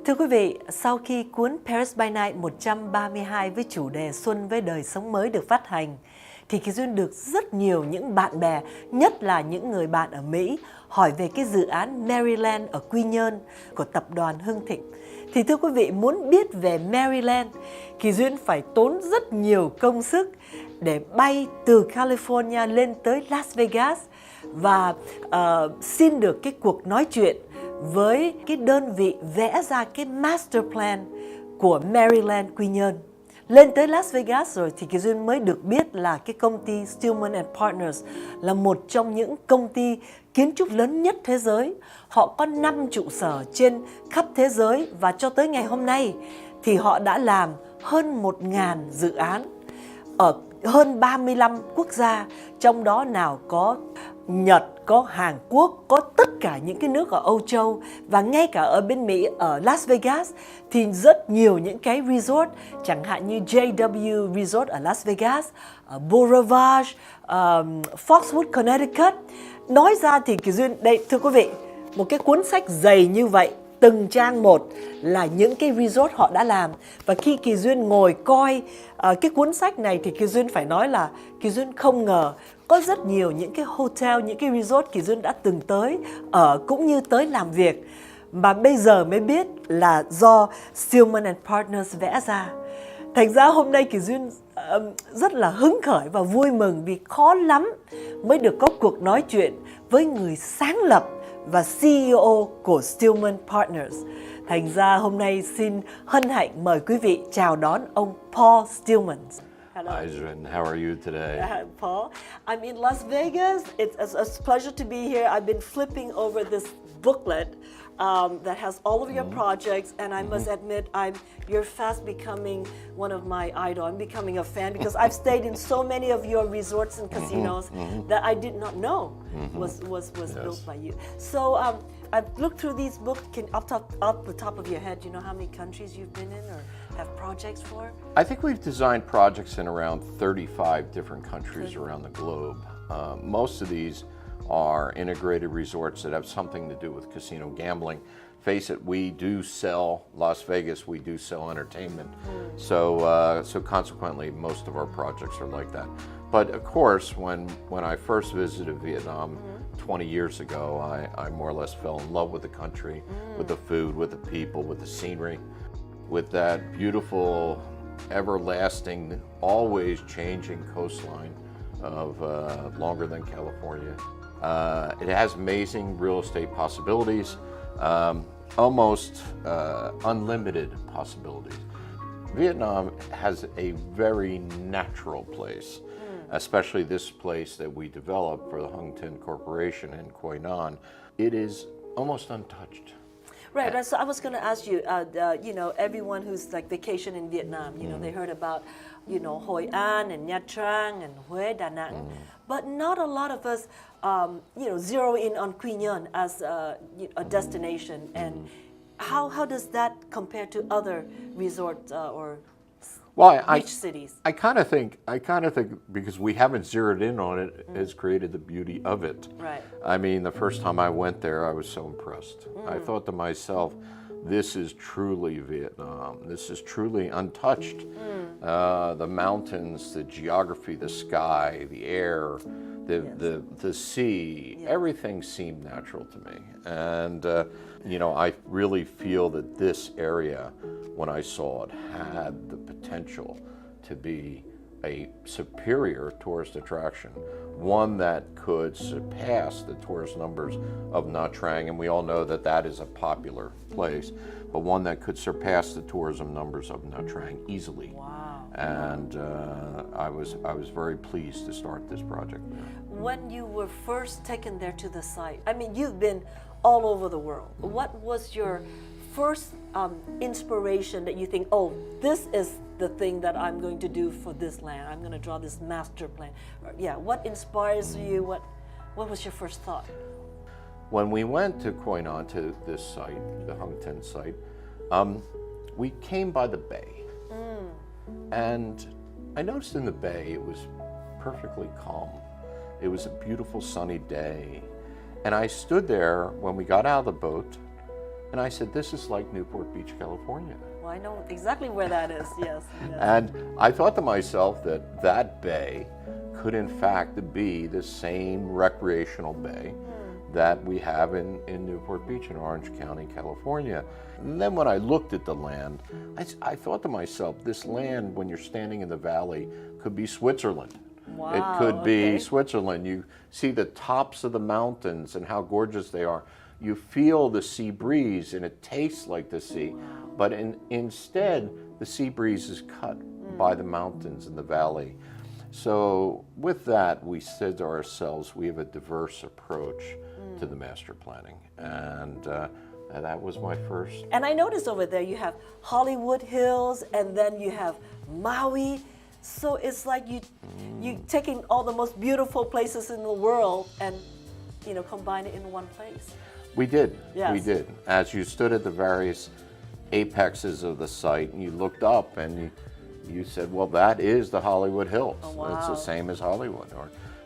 Thưa quý vị, sau khi cuốn Paris by Night 132 với chủ đề Xuân với đời sống mới được phát hành, thì Kỳ Duyên được rất nhiều những bạn bè, nhất là những người bạn ở Mỹ, hỏi về cái dự án Merry Land ở Quy Nhơn của tập đoàn Hưng Thịnh. Thì thưa quý vị, muốn biết về Merry Land, Kỳ Duyên phải tốn rất nhiều công sức để bay từ California lên tới Las Vegas và xin được cái cuộc nói chuyện với cái đơn vị vẽ ra cái master plan của Merry Land Quy Nhơn. Lên tới Las Vegas rồi thì Kỳ Duyên mới được biết là cái công ty Steelman Partners là một trong những công ty kiến trúc lớn nhất thế giới. Họ có 5 trụ sở trên khắp thế giới và cho tới ngày hôm nay thì họ đã làm hơn 1.000 dự án ở hơn 35 quốc gia, trong đó nào có Nhật, có Hàn Quốc, có tất cả những cái nước ở Âu Châu và ngay cả ở bên Mỹ, ở Las Vegas thì rất nhiều những cái resort, chẳng hạn như JW Resort ở Las Vegas, Beau Rivage, Foxwood, Connecticut. Nói ra thì Kỳ Duyên, đây thưa quý vị, một cái cuốn sách dày như vậy, từng trang một là những cái resort họ đã làm. Và khi Kỳ Duyên ngồi coi cái cuốn sách này thì Kỳ Duyên phải nói là Kỳ Duyên không ngờ có rất nhiều những cái hotel, những cái resort Kỳ Duyên đã từng tới ở cũng như tới làm việc. Mà bây giờ mới biết là do Steelman Partners vẽ ra. Thành ra hôm nay Kỳ Duyên rất là hứng khởi và vui mừng vì khó lắm mới được có cuộc nói chuyện với người sáng lập và CEO của Steelman Partners. Thành ra hôm nay xin hân hạnh mời quý vị chào đón ông Paul Steelman. Hello. Hi, Duyen. How are you today? Paul, I'm in Las Vegas. It's a pleasure to be here. I've been flipping over this booklet that has all of your projects, and I must admit, you're fast becoming one of my idols. I'm becoming a fan because I've stayed in so many of your resorts and casinos that I did not know was built by you. So I've looked through these books. Off the top of your head, do you know how many countries you've been in or have projects for? I think we've designed projects in around 35 different countries around the globe. Most of these are integrated resorts that have something to do with casino gambling. Face it, we do sell Las Vegas, we do sell entertainment. So consequently, most of our projects are like that. But of course, when I first visited Vietnam 20 years ago, I more or less fell in love with the country, with the food, with the people, with the scenery, with that beautiful, everlasting, always changing coastline of longer than California. It has amazing real estate possibilities, almost unlimited possibilities. Vietnam has a very natural place, especially this place that we developed for the Hung Tin Corporation in Quy Nhon. It is almost untouched. Right. So I was going to ask you, everyone who's like vacation in Vietnam, they heard about, Hội An and Nha Trang and Huế, Da Nang, but not a lot of us, zero in on Quy Nhơn as a destination. And how does that compare to other resorts or beach cities? I kind of think because we haven't zeroed in on it has created the beauty of it. Right. I mean, the first time I went there, I was so impressed. I thought to myself, this is truly Vietnam. This is truly untouched. The mountains, the geography, the sky, the air, the sea, everything seemed natural to me. And, I really feel that this area, when I saw it, had the potential to be a superior tourist attraction, one that could surpass the tourist numbers of Nha Trang, and we all know that that is a popular place, but one that could surpass the tourism numbers of Nha Trang easily. Wow. And I was very pleased to start this project. When you were first taken there to the site, I mean, you've been all over the world. What was your first inspiration that you think, oh, this is the thing that I'm going to do for this land? I'm going to draw this master plan. What inspires you? What was your first thought? When we went to Quy Nhon, to this site, the Hung Tin site, we came by the bay. And I noticed in the bay it was perfectly calm. It was a beautiful sunny day. And I stood there when we got out of the boat And I said, this is like Newport Beach, California. Well, I know exactly where that is, yes. And I thought to myself that that bay could in fact be the same recreational bay that we have in Newport Beach in Orange County, California. And then when I looked at the land, I thought to myself, this land, when you're standing in the valley, could be Switzerland. Wow, it could be okay. Switzerland. You see the tops of the mountains and how gorgeous they are. You feel the sea breeze and it tastes like the sea. Wow. But instead, the sea breeze is cut by the mountains in the valley. So with that, we said to ourselves, we have a diverse approach to the master planning. And that was my first. And I noticed over there you have Hollywood Hills and then you have Maui. So it's like you taking all the most beautiful places in the world and combine it in one place. We did. Yes. We did. As you stood at the various apexes of the site and you looked up and you said, well, that is the Hollywood Hills. Oh, wow. It's the same as Hollywood.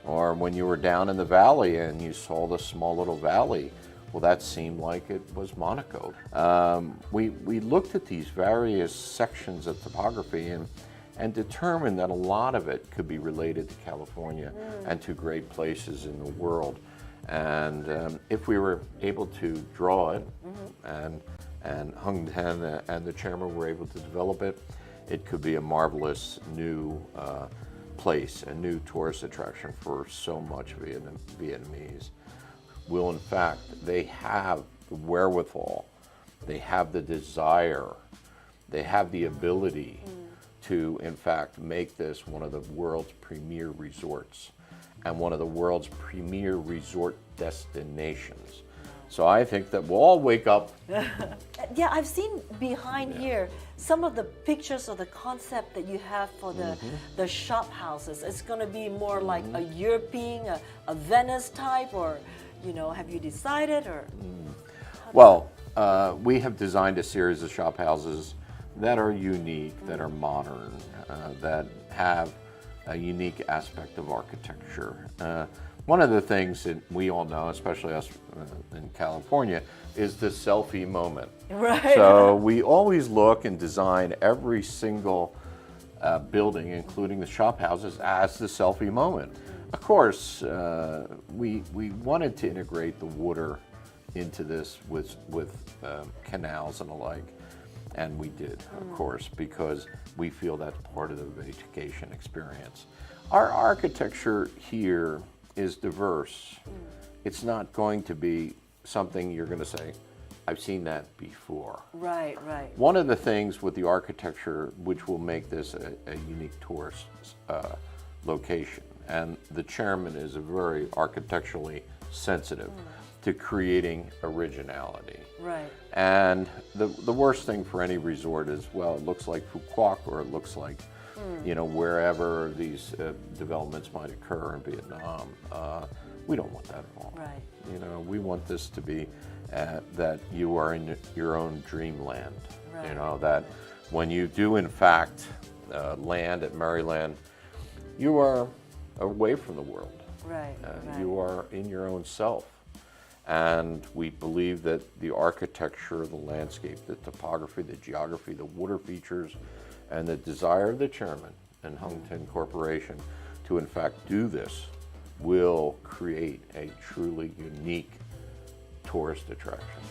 Or when you were down in the valley and you saw the small little valley, well, that seemed like it was Monaco. We looked at these various sections of topography and determined that a lot of it could be related to California and to great places in the world. And if we were able to draw it, and Hung Ten and the chairman were able to develop it, it could be a marvelous new place, a new tourist attraction for so much Vietnamese. Will in fact, they have the wherewithal, they have the desire, they have the ability to in fact make this one of the world's premier resorts and one of the world's premier resort destinations. So I think that we'll all wake up. Yeah, I've seen behind here some of the pictures of the concept that you have for the shop houses. It's going to be more like a European, a Venice type, or have you decided or? Well, we have designed a series of shop houses that are unique, that are modern, that have a unique aspect of architecture. One of the things that we all know, especially us in California, is the selfie moment. Right. So we always look and design every single building, including the shop houses, as the selfie moment. Of course, we wanted to integrate the water into this with canals and the like, and we did, of course, because we feel that's part of the vacation experience. Our architecture here is diverse. It's not going to be something you're going to say, I've seen that before. Right, right. One of the things with the architecture which will make this a unique tourist location, and the chairman is very architecturally sensitive to creating originality. Right. And the worst thing for any resort is, well, it looks like Phu Quoc, or it looks like wherever these developments might occur in Vietnam. We don't want that at all. Right. We want this to be that you are in your own dreamland. Right. That when you do in fact land at MerryLand, you are away from the world. Right. Right. You are in your own self. And we believe that the architecture, the landscape, the topography, the geography, the water features, and the desire of the chairman and Hung Ten Corporation to in fact do this will create a truly unique tourist attraction.